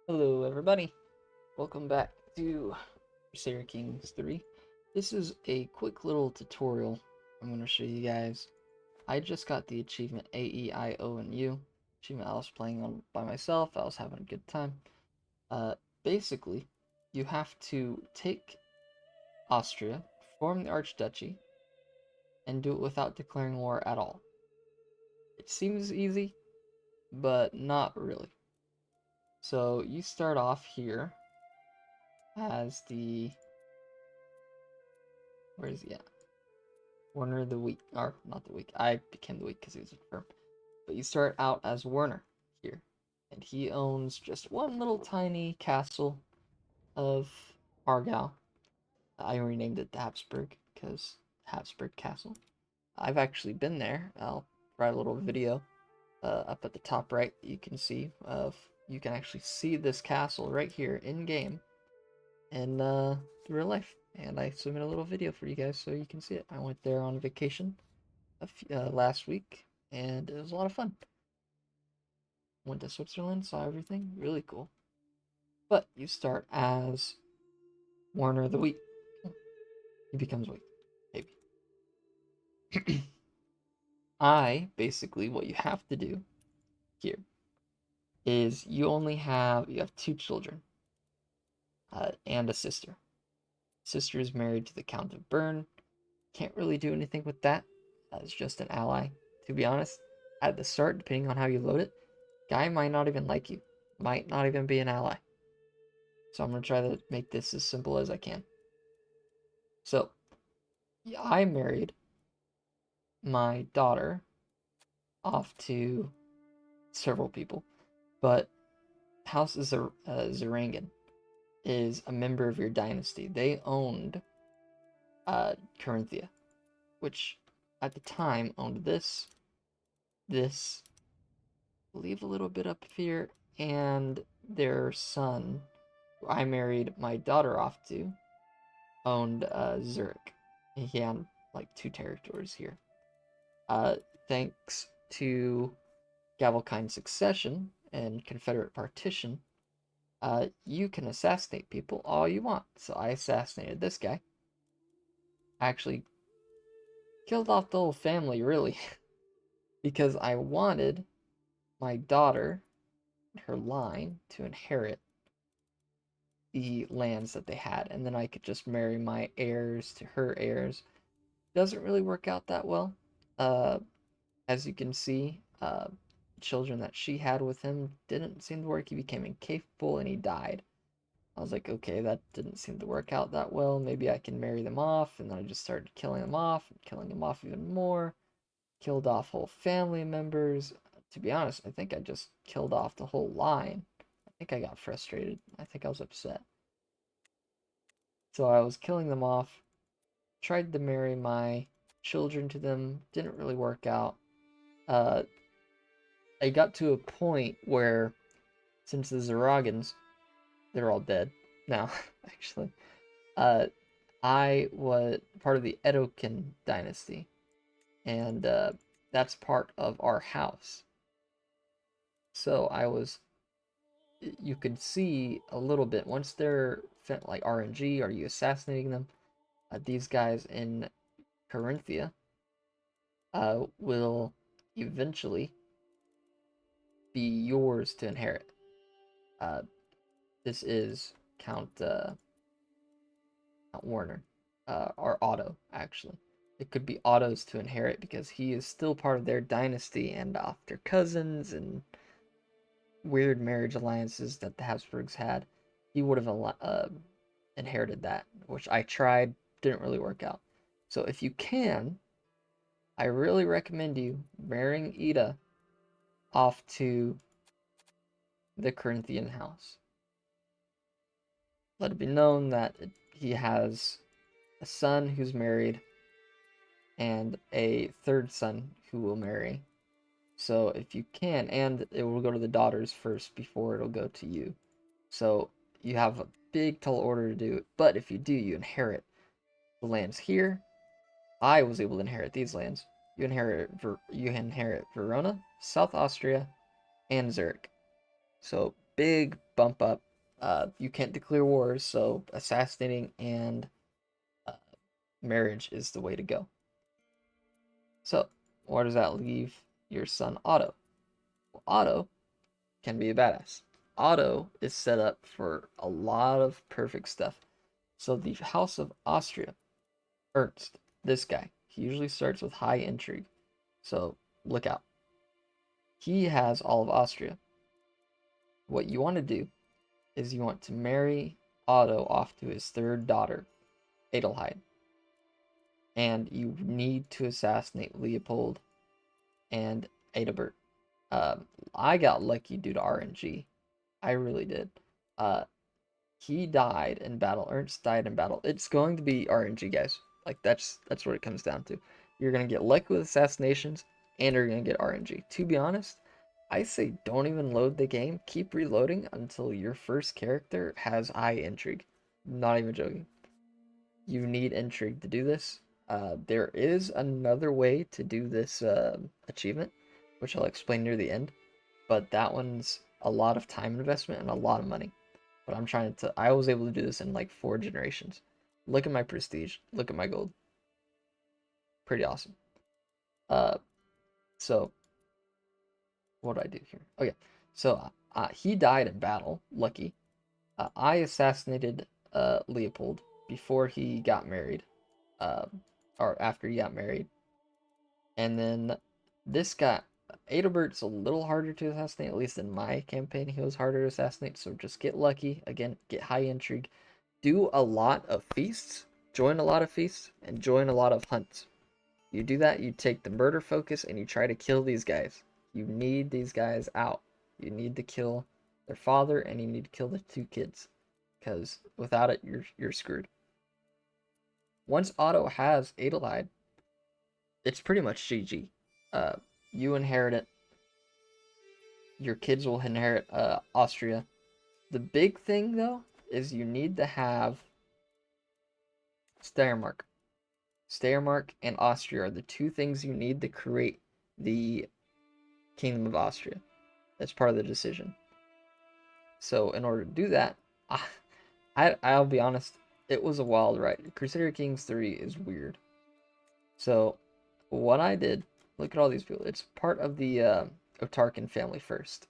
Hello everybody, welcome back to Crusader Kings 3. This is a quick little tutorial I'm going to show you guys. I just got the achievement A.E.I.O.U. achievement I was playing on by myself. I was having a good time. Basically, you have to take Austria, form the Archduchy, and do it without declaring war at all. It seems easy, but not really. So you start off here as the... Where is he at? Werner the Weak, or not the Weak. I became the Weak because he was firm. But you start out as Werner here, and he owns just one little tiny castle of Argyle. I renamed it the Habsburg because Habsburg Castle. I've actually been there. I'll write a little video up at the top right. You can see you can actually see this castle right here in game in real life. And I submit a little video for you guys so you can see it. I went there on vacation last week, and it was a lot of fun. Went to Switzerland, saw everything, really cool. But you start as Warner the Wheat. He becomes Wheat, maybe. Basically, what you have to do here is you have two children and a sister. Sister is married to the Count of Bern. Can't really do anything with that. It's just an ally. To be honest, at the start, depending on how you load it, guy might not even like you. Might not even be an ally. So I'm going to try to make this as simple as I can. So, I married my daughter off to several people, but House Zarangan is a member of your dynasty. They owned Carinthia, which at the time owned this, leave a little bit up here, and their son, who I married my daughter off to, owned Zurich. He had like two territories here. Thanks to Gavelkind succession and Confederate partition, you can assassinate people all you want. So I assassinated this guy. I actually killed off the whole family, really, because I wanted my daughter, her line, to inherit the lands that they had, and then I could just marry my heirs to her heirs. Doesn't really work out that well. As you can see, children that she had with him didn't seem to work. He became incapable and he died. I was like, okay, that didn't seem to work out that well. Maybe I can marry them off. And then I just started killing them off, and killing them off even more. Killed off whole family members. To be honest, I think I just killed off the whole line. I think I got frustrated. I think I was upset. So I was killing them off. Tried to marry my children to them. Didn't really work out. I got to a point where, since the Zaragans, they're all dead now, actually. I was part of the Edokin dynasty, and that's part of our house. So you could see a little bit once they're like RNG. Are you assassinating them? These guys in Carinthia will eventually be yours to inherit. Uh, this is Count Warner, or Otto, actually. It could be Otto's to inherit because he is still part of their dynasty, and after cousins and weird marriage alliances that the Habsburgs had, he would have inherited that, which I tried, didn't really work out. So if you can, I really recommend you marrying Ida off to the Corinthian house. Let it be known that he has a son who's married and a third son who will marry. So if you can, and it will go to the daughters first before it'll go to you. So you have a big tall order to do it, but if you do, you inherit the lands here. I was able to inherit these lands. You inherit Verona, South Austria, and Zurich. So big bump up. You can't declare wars, so assassinating and uh, marriage is the way to go. So, where does that leave your son Otto? Well, Otto can be a badass. Otto is set up for a lot of perfect stuff. So the House of Austria, Ernst, this guy, he usually starts with high intrigue. So look out. He has all of Austria. What you want to do is you want to marry Otto off to his third daughter, Adelheid. And you need to assassinate Leopold and Adalbert. I got lucky due to RNG. I really did. Uh, he died in battle. Ernst died in battle. It's going to be RNG, guys. Like that's what it comes down to. You're gonna get lucky with assassinations, and you're gonna get RNG. To be honest, I say don't even load the game. Keep reloading until your first character has high intrigue. Not even joking. You need intrigue to do this. There is another way to do this achievement, which I'll explain near the end. But that one's a lot of time investment and a lot of money. But I'm trying to. I was able to do this in like 4 generations. Look at my prestige. Look at my gold. Pretty awesome. Uh, so what do I do here? Okay, so he died in battle. Lucky. I assassinated Leopold before he got married, uh, or after he got married, and then this guy Adalbert's a little harder to assassinate. At least in my campaign, he was harder to assassinate. So just get lucky. Again, get high intrigue. Do a lot of feasts. Join a lot of feasts and join a lot of hunts. You do that, you take the murder focus and you try to kill these guys. You need these guys out. You need to kill their father and you need to kill the 2 kids. Because without it, you're screwed. Once Otto has Adelheid, it's pretty much GG. You inherit it. Your kids will inherit Austria. The big thing, though, is you need to have Steiermark. Steiermark and Austria are the 2 things you need to create the Kingdom of Austria. That's part of the decision. So in order to do that, I'll be honest, it was a wild ride. Crusader Kings 3 is weird. So what I did, look at all these people. It's part of the Otarkan family first.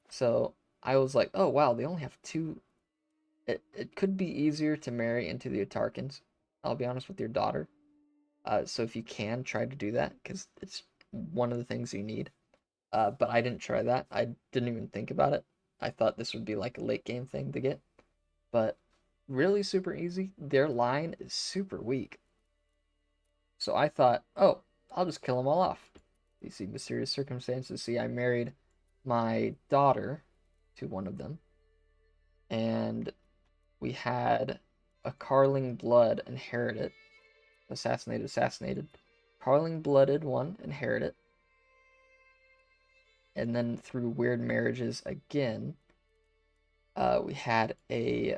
So I was like, oh wow, they only have 2. It could be easier to marry into the Otarkans. I'll be honest with your daughter. So if you can, try to do that because it's one of the things you need. But I didn't try that. I didn't even think about it. I thought this would be like a late game thing to get. But really super easy. Their line is super weak. So I thought, oh, I'll just kill them all off. You see, mysterious circumstances. See, I married my daughter to one of them. And we had a Carling blood inherit it. Assassinated. Carling blooded one inherit it. And then through weird marriages again, we had a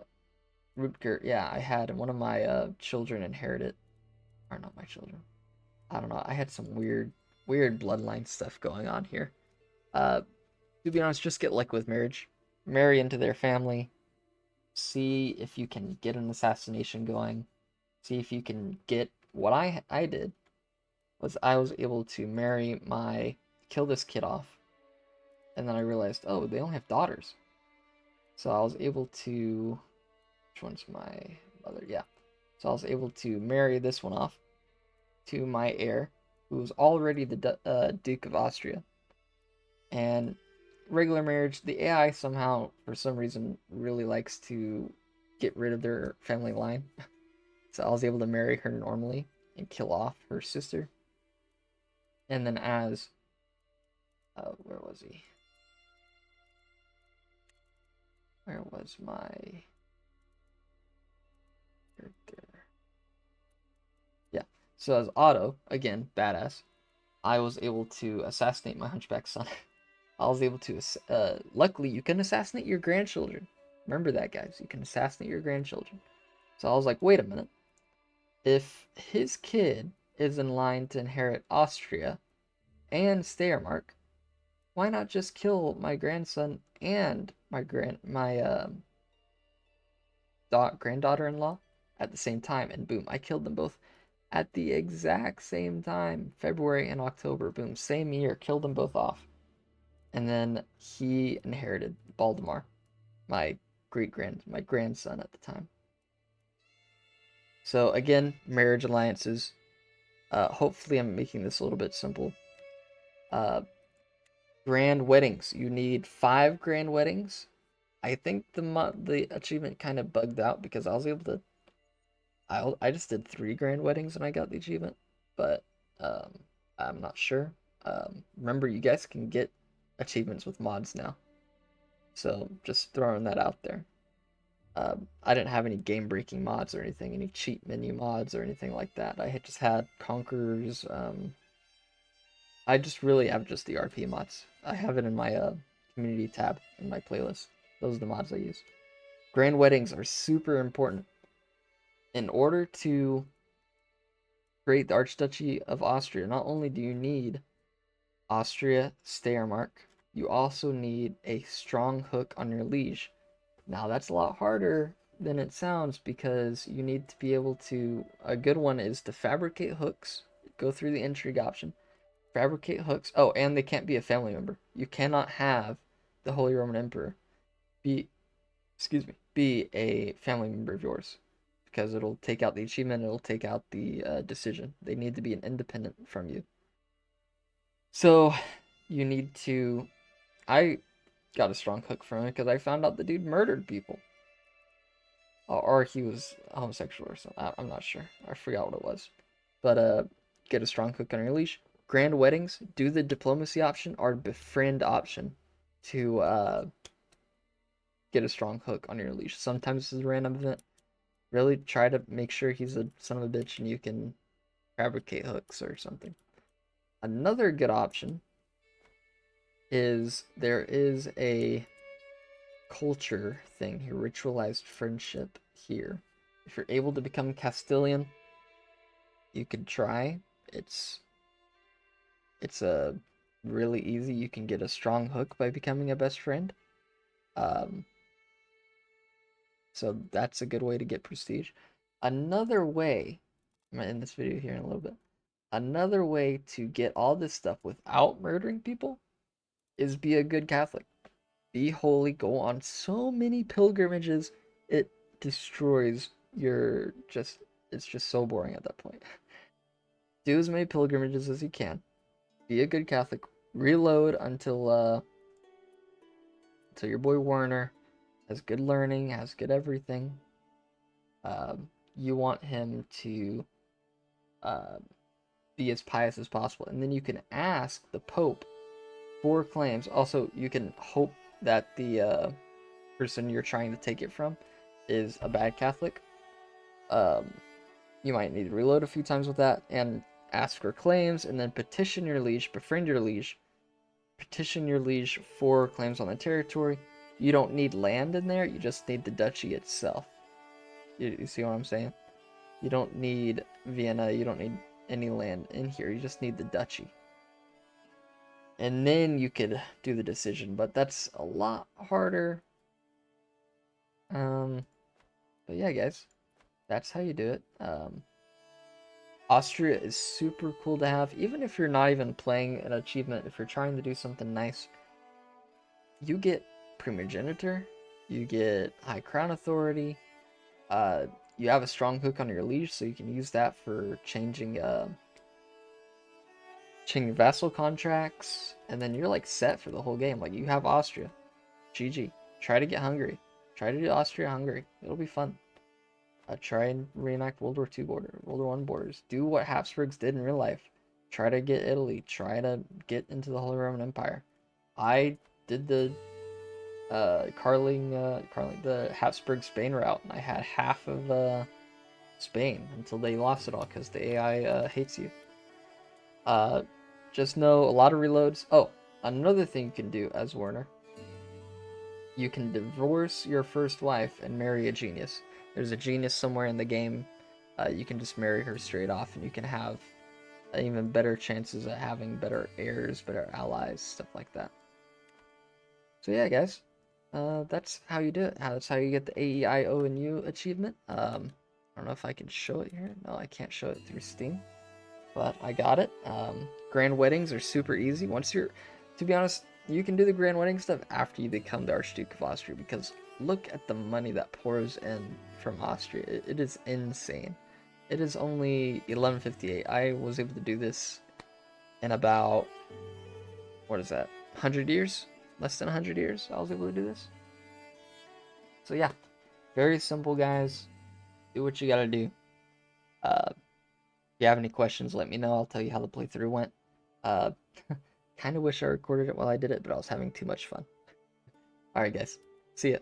Rutger. Yeah, I had one of my children inherit it. Or not my children. I don't know. I had some weird bloodline stuff going on here. To be honest, just get lucky with marriage. Marry into their family. See if you can get an assassination going. See if you can get what I did was I was able to kill this kid off. And then I realized, oh, they only have daughters. So I was able to, which one's my mother? Yeah. So I was able to marry this one off to my heir, who was already the Duke of Austria. And regular marriage, the AI somehow, for some reason, really likes to get rid of their family line. So I was able to marry her normally and kill off her sister. And then where was he? Where was my character? Yeah. So as Otto, again, badass, I was able to assassinate my hunchback son. I was able to, luckily, you can assassinate your grandchildren. Remember that, guys. You can assassinate your grandchildren. So I was like, wait a minute. If his kid is in line to inherit Austria and Steiermark, why not just kill my grandson and my granddaughter-in-law at the same time, and boom, I killed them both at the exact same time. February and October, boom, same year, killed them both off. And then he inherited Baldemar, my my grandson at the time. So again, marriage alliances. Hopefully I'm making this a little bit simple. Grand weddings. You need 5 grand weddings. I think the achievement kind of bugged out because I was able to. I just did 3 grand weddings when I got the achievement, but um, I'm not sure. Remember, you guys can get achievements with mods now, so just throwing that out there. I didn't have any game-breaking mods or anything, any cheat menu mods or anything like that. I had just had Conquerors. I just really have just the RP mods. I have it in my community tab in my playlist. Those are the mods I use. Grand weddings are super important. In order to create the Archduchy of Austria, not only do you need Austria Steiermark, you also need a strong hook on your liege. Now that's a lot harder than it sounds because you need to be able to. A good one is to fabricate hooks. Go through the intrigue option. Fabricate hooks. Oh, and they can't be a family member. You cannot have the Holy Roman Emperor be, be a family member of yours because it'll take out the achievement. It'll take out the decision. They need to be an independent from you. So you need to. I got a strong hook from it because I found out the dude murdered people. Or he was homosexual or something. I'm not sure. I forgot what it was. But get a strong hook on your leash. Grand weddings, do the diplomacy option or befriend option to get a strong hook on your leash. Sometimes it's a random event. Really try to make sure he's a son of a bitch and you can fabricate hooks or something. Another good option is there is a culture thing here, ritualized friendship here. If you're able to become Castilian, you could try. It's a really easy. You can get a strong hook by becoming a best friend. So that's a good way to get prestige. Another way, I'm gonna end this video here in a little bit. Another way to get all this stuff without murdering people is be a good Catholic. Be holy, go on so many pilgrimages, it destroys your it's just so boring at that point. Do as many pilgrimages as you can. Be a good Catholic. Reload until your boy Warner has good learning, has good everything. You want him to be as pious as possible, and then you can ask the Pope for claims. Also, you can hope that the person you're trying to take it from is a bad Catholic. You might need to reload a few times with that and ask for claims, and then petition your liege, befriend your liege, petition your liege for claims on the territory. You don't need land in there, you just need the duchy itself. You see what I'm saying? You don't need Vienna, you don't need any land in here, you just need the duchy. And then you could do the decision, but that's a lot harder. But yeah, guys, that's how you do it. Austria is super cool to have, even if you're not even playing an achievement. If you're trying to do something nice, you get Primogenitor, you get High Crown Authority, you have a strong hook on your liege, so you can use that for changing vassal contracts, and then you're like set for the whole game. Like, you have Austria. GG. Try to get Hungary. Try to do Austria-Hungary. It'll be fun. Try and reenact World War II World War I borders. Do what Habsburgs did in real life. Try to get Italy. Try to get into the Holy Roman Empire. I did the the Habsburg Spain route, and I had half of Spain until they lost it all because the AI hates you. Just know a lot of reloads. Oh, another thing you can do as Werner, you can divorce your first wife and marry a genius. There's a genius somewhere in the game. You can just marry her straight off, and you can have even better chances at having better heirs, better allies, stuff like that. So yeah, guys, that's how you do it. That's how you get the A.E.I.O.U achievement. I don't know if I can show it here. No, I can't show it through Steam, but I got it. Grand weddings are super easy. To be honest, you can do the grand wedding stuff after you become the Archduke of Austria, because look at the money that pours in from Austria. It is insane. It is only 1158. I was able to do this in about, what is that, 100 years? Less than 100 years I was able to do this. So yeah, very simple, guys. Do what you gotta do. If you have any questions, let me know. I'll tell you how the playthrough went. Uh, kind of wish I recorded it while I did it, but I was having too much fun. Alright, guys. See ya.